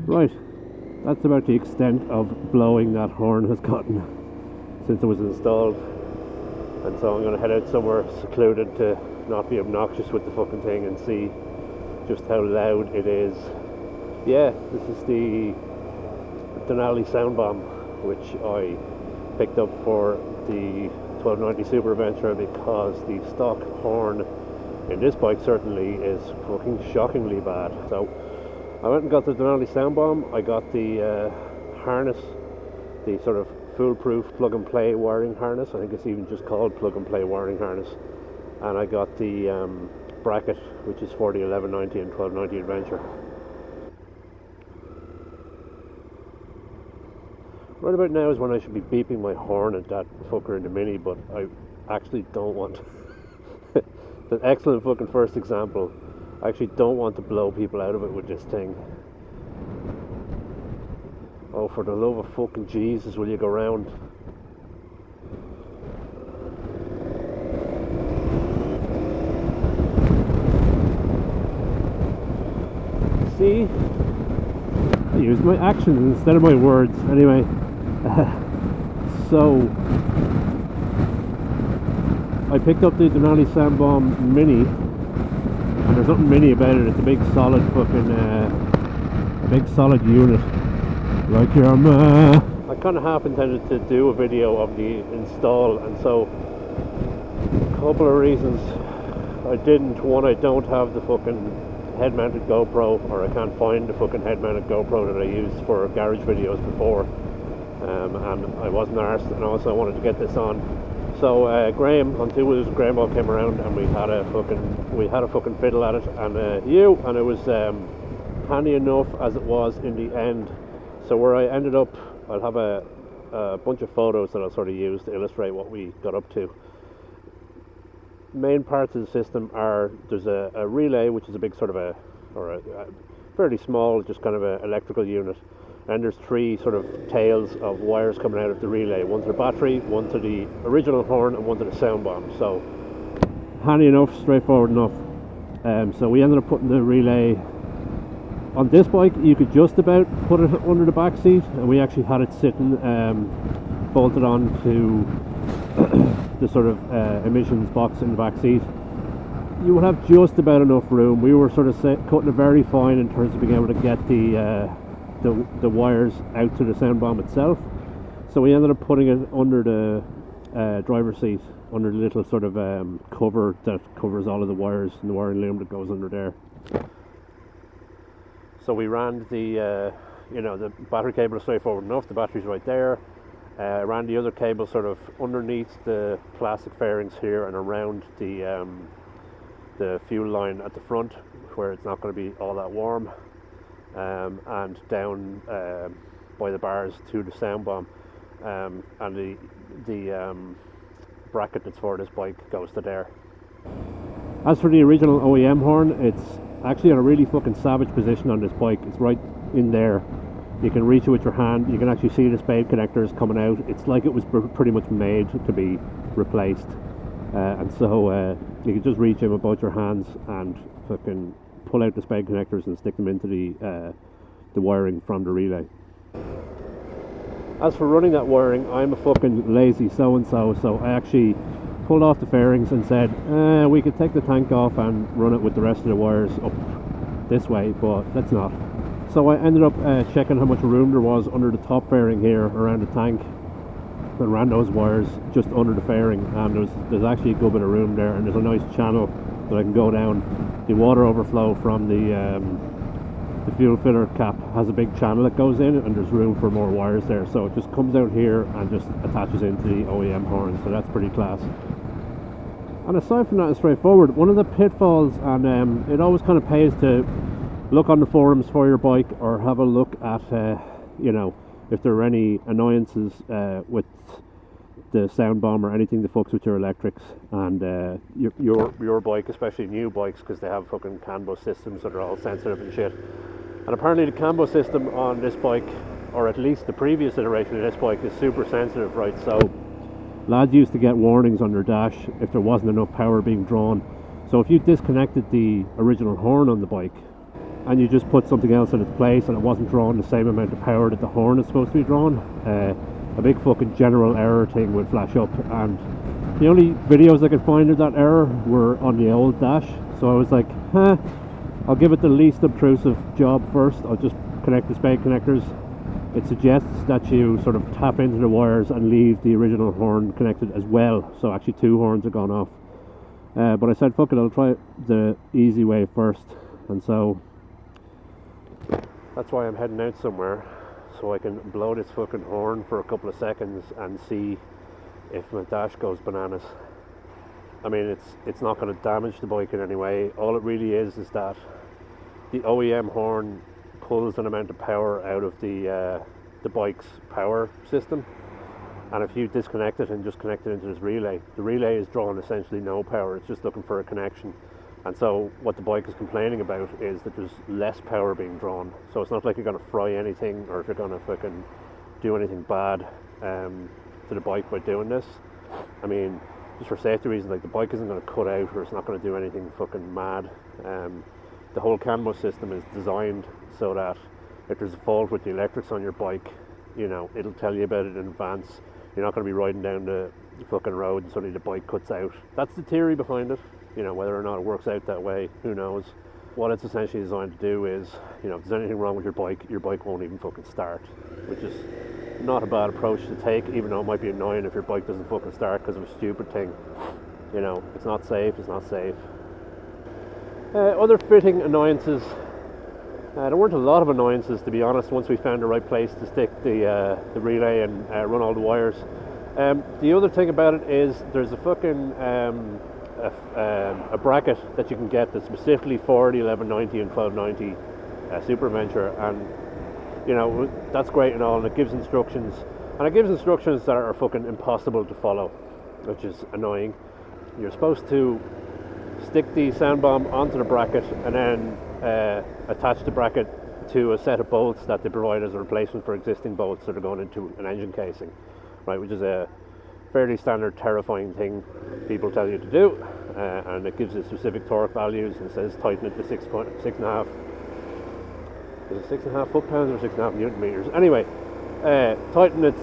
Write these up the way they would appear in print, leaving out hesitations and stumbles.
Right, that's about the extent of blowing that horn has gotten since it was installed. And so I'm going to head out somewhere secluded to not be obnoxious with the fucking thing and see just how loud it is. Yeah, this is the Denali Soundbomb, which I picked up for the 1290 Super Adventure because the stock horn in this bike certainly is fucking shockingly bad. So I went and got the Denali Soundbomb. I got the harness, the sort of foolproof plug and play wiring harness. I think it's even just called plug and play wiring harness. And I got the bracket, which is for the 1190 and 1290 Adventure. Right about now is when I should be beeping my horn at that fucker in the Mini, but I actually don't want It's an excellent fucking first example. I actually don't want to blow people out of it with this thing. Oh, for the love of fucking Jesus, will you go round? See? I use my actions instead of my words. Anyway, so I picked up the Denali Soundbomb Mini, and there's nothing mini about it. It's a big solid fucking, a big solid unit. Like your ma. I kind of half intended to do a video of the install, and so a couple of reasons I didn't. One, I don't have the fucking head-mounted GoPro, or I can't find the fucking head-mounted GoPro that I used for garage videos before, and I wasn't arsed, and also I wanted to get this on. So Graham on Two Wheels Graham came around, and we had a fucking fiddle at it, and it was handy enough as it was in the end. So where I ended up, I'll have a bunch of photos that I'll sort of use to illustrate what we got up to. Main parts of the system are, there's a relay, which is a big sort of a fairly small, just kind of an electrical unit, and there's three sort of tails of wires coming out of the relay. One to the battery, one to the original horn, and one to the sound bomb. So handy enough, straightforward enough. So we ended up putting the relay on this bike. You could just about put it under the back seat, and we actually had it sitting bolted on to the sort of emissions box in the back seat. You would have just about enough room. We were sort of cutting it very fine in terms of being able to get the wires out to the sound bomb itself. So we ended up putting it under the driver's seat, under the little sort of cover that covers all of the wires and the wiring loom that goes under there. So we ran the the battery cable is straightforward enough. The battery's right there. Ran the other cable sort of underneath the plastic fairings here and around the fuel line at the front, where it's not going to be all that warm, and down by the bars to the sound bomb, and the bracket that's for this bike goes to there. As for the original OEM horn, it's actually in a really fucking savage position on this bike. It's right in there. You can reach it with your hand. You can actually see the spade connectors coming out. It's like it was pretty much made to be replaced, and so you can just reach in with both your hands and fucking pull out the spade connectors and stick them into the wiring from the relay. As for running that wiring, I'm a fucking lazy so-and-so, so I actually pulled off the fairings and said we could take the tank off and run it with the rest of the wires up this way, but let's not. So I ended up checking how much room there was under the top fairing here around the tank, and ran those wires just under the fairing, and there's actually a good bit of room there, and there's a nice channel that I can go down. The water overflow from the fuel filler cap has a big channel that goes in, and there's room for more wires there, so it just comes out here and just attaches into the OEM horn, so that's pretty class. And aside from that, it's straightforward. One of the pitfalls, and it always kind of pays to look on the forums for your bike, or have a look at if there are any annoyances with the sound bomb or anything that fucks with your electrics, and your bike, especially new bikes, because they have fucking CAN bus systems that are all sensitive and shit. And apparently the CAN bus system on this bike, or at least the previous iteration of this bike, is super sensitive, right? So lads used to get warnings on their dash if there wasn't enough power being drawn. So if you disconnected the original horn on the bike and you just put something else in its place and it wasn't drawing the same amount of power that the horn is supposed to be drawn, a big fucking general error thing would flash up. And the only videos I could find of that error were on the old dash, so I was like, I'll give it the least obtrusive job first. I'll just connect the spade connectors. It suggests that you sort of tap into the wires and leave the original horn connected as well, so actually 2 horns have gone off. But I said, fuck it, I'll try the easy way first, and so that's why I'm heading out somewhere, so I can blow this fucking horn for a couple of seconds and see if my dash goes bananas. I mean, it's not going to damage the bike in any way. All it really is that the OEM horn pulls an amount of power out of the bike's power system, and if you disconnect it and just connect it into this relay, the relay is drawing essentially no power. It's just looking for a connection. And so what the bike is complaining about is that there's less power being drawn. So it's not like you're going to fry anything, or if you're going to fucking do anything bad to the bike by doing this. I mean, just for safety reasons, like, the bike isn't going to cut out, or it's not going to do anything fucking mad. The whole CAN bus system is designed so that if there's a fault with the electrics on your bike, you know, it'll tell you about it in advance. You're not going to be riding down the fucking road and suddenly the bike cuts out. That's the theory behind it. You know, whether or not it works out that way, who knows. What it's essentially designed to do is, you know, if there's anything wrong with your bike won't even fucking start, which is not a bad approach to take, even though it might be annoying if your bike doesn't fucking start because of a stupid thing. You know, it's not safe. Other fitting annoyances. There weren't a lot of annoyances, to be honest, once we found the right place to stick the relay and run all the wires. The other thing about it is there's a fucking a bracket that you can get that's specifically for the 1190 and 1290 Super Venture, and you know, that's great and all, and it gives instructions, that are fucking impossible to follow, which is annoying. You're supposed to stick the Soundbomb onto the bracket and then attach the bracket to a set of bolts that they provide as a replacement for existing bolts that are going into an engine casing, right, which is a fairly standard terrifying thing people tell you to do, and it gives you specific torque values and says tighten it to 6.5 foot-pounds or 6.5 newton meters. Anyway, tighten it's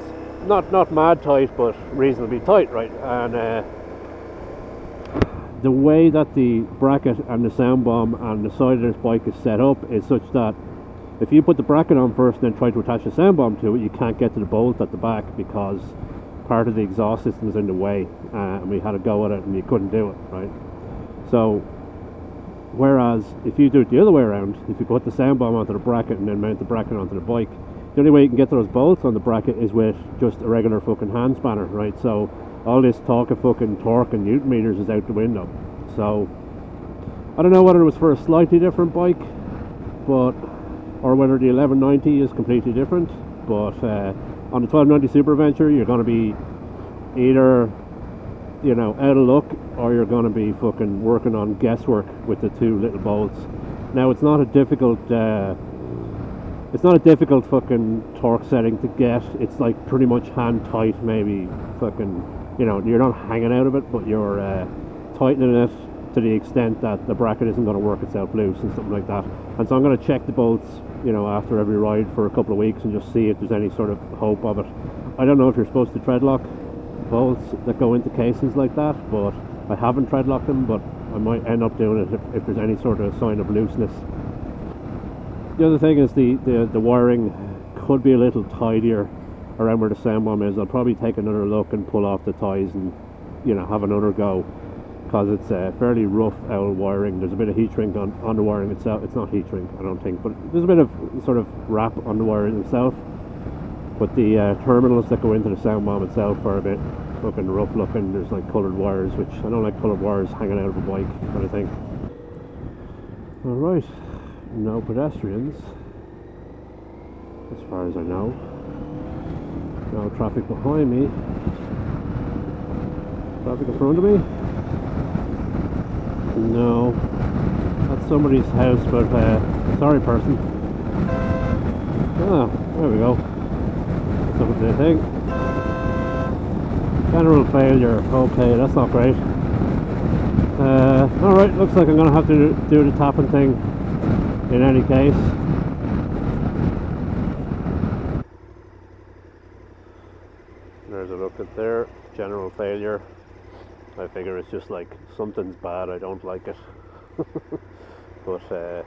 not mad tight, but reasonably tight, right? And the way that the bracket and the Soundbomb and the side of this bike is set up is such that if you put the bracket on first and then try to attach the Soundbomb to it, you can't get to the bolt at the back because part of the exhaust system is in the way, and we had a go at it and you couldn't do it, right? So whereas if you do it the other way around, if you put the Soundbomb onto the bracket and then mount the bracket onto the bike, the only way you can get to those bolts on the bracket is with just a regular fucking hand spanner, right? So all this talk of fucking torque and newton meters is out the window. So I don't know whether it was for a slightly different bike, but or whether the 1190 is completely different, but on the 1290 Super Venture you're going to be either, you know, out of luck, or you're going to be fucking working on guesswork with the 2 little bolts. Now it's not a difficult fucking torque setting to get. It's like pretty much hand tight, maybe fucking, you know, you're not hanging out of it, but you're tightening it to the extent that the bracket isn't going to work itself loose and something like that. And so I'm going to check the bolts, you know, after every ride for a couple of weeks and just see if there's any sort of hope of it. I don't know if you're supposed to treadlock bolts that go into casings like that, but I haven't treadlocked them, but I might end up doing it if there's any sort of sign of looseness. The other thing is the wiring could be a little tidier around where the Soundbomb is. I'll probably take another look and pull off the ties and, you know, have another go, because it's fairly rough owl wiring. There's a bit of heat shrink on the wiring itself. It's not heat shrink, I don't think, but there's a bit of sort of wrap on the wiring itself. But the terminals that go into the Soundbomb itself are a bit fucking rough looking. There's like coloured wires, which I don't like coloured wires hanging out of a bike kind of thing. Alright, no pedestrians as far as I know. No traffic behind me. Traffic in front of me? No. That's somebody's house, but sorry person. Ah, there we go. Something to think. General failure. Okay, that's not great. Alright, looks like I'm going to have to do the tapping thing in any case. There's a look at there. General failure. I figure it's just like something's bad, I don't like it. But I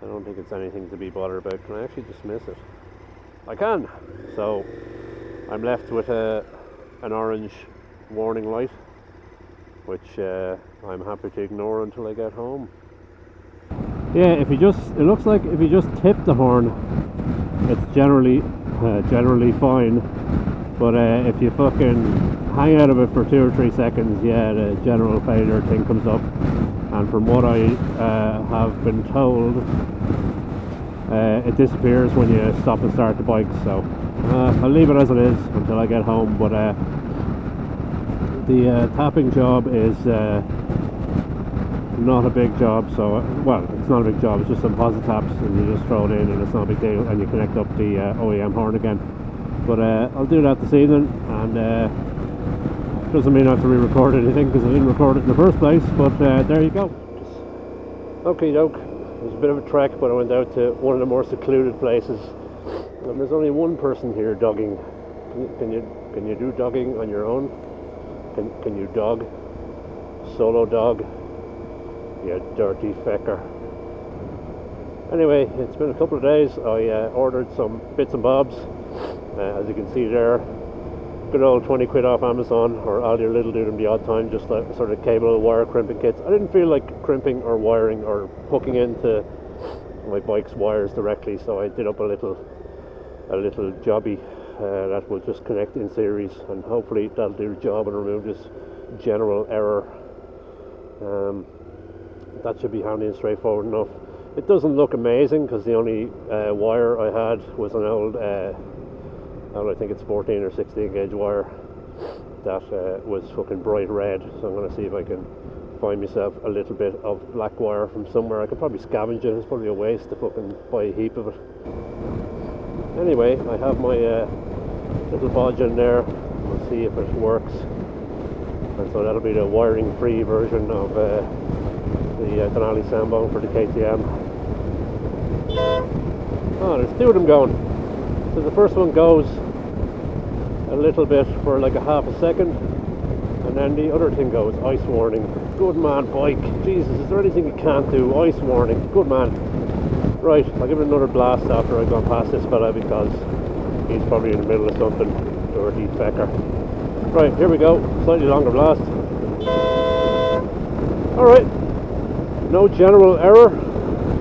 don't think it's anything to be bothered about. Can I actually dismiss it? I can! So I'm left with an orange warning light, which I'm happy to ignore until I get home. Yeah, it looks like if you just tip the horn, it's generally fine. But if you fucking hang out of it for 2 or 3 seconds, yeah, the general failure thing comes up. And from what I have been told, it disappears when you stop and start the bike. So I'll leave it as it is until I get home. But the tapping job is not a big job. So well, it's not a big job. It's just some posit taps, and you just throw it in, and it's not a big deal. And you connect up the OEM horn again. But I'll do that this evening, and doesn't mean I have to re-record anything because I didn't record it in the first place. But there you go. Okay, doke. It was a bit of a trek, but I went out to one of the more secluded places, and there's only one person here dogging. Can you do dogging on your own? Can you dog? Solo dog? You dirty fecker. Anyway, it's been a couple of days. I ordered some bits and bobs. As you can see there, good old 20 quid off Amazon or Aldi or Lidl do them the odd time, just like sort of cable wire crimping kits. I didn't feel like crimping or wiring or hooking into my bike's wires directly, so I did up a little jobby that will just connect in series, and hopefully that'll do the job and remove this general error. That should be handy and straightforward enough. It doesn't look amazing because the only wire I had was an old I think it's 14 or 16 gauge wire that was fucking bright red, so I'm going to see if I can find myself a little bit of black wire from somewhere. I could probably scavenge it. It's probably a waste to fucking buy a heap of it. Anyway, I have my little bodge in there. We'll see if it works, and so that'll be the wiring free version of the Denali Soundbomb for the KTM. Oh, there's 2 of them going. So the first one goes a little bit for like a half a second, and then the other thing goes, ice warning. Good man, bike. Jesus, is there anything you can't do? Ice warning. Good man. Right, I'll give it another blast after I've gone past this fella, because he's probably in the middle of something. Dirty fecker. Right, here we go. Slightly longer blast. Alright. No general error.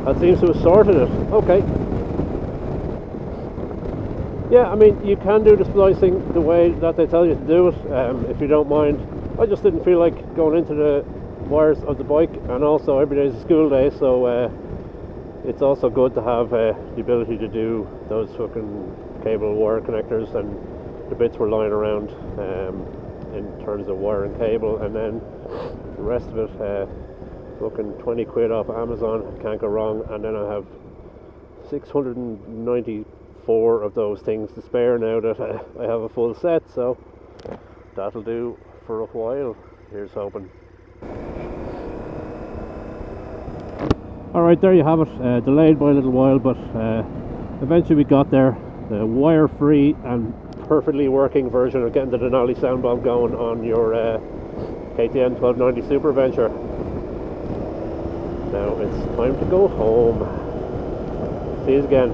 That seems to have sorted it. Okay. Yeah, I mean, you can do the splicing the way that they tell you to do it, if you don't mind. I just didn't feel like going into the wires of the bike, and also every day is a school day, so it's also good to have the ability to do those fucking cable wire connectors and the bits we're lying around in terms of wire and cable, and then the rest of it, fucking 20 quid off Amazon, can't go wrong. And then I have 694 of those things to spare now that I have a full set, so that'll do for a while. Here's hoping. Alright, there you have it. Delayed by a little while, but eventually we got there. The wire free and perfectly working version of getting the Denali Soundbomb going on your KTM 1290 Super Venture. Now it's time to go home. See you again.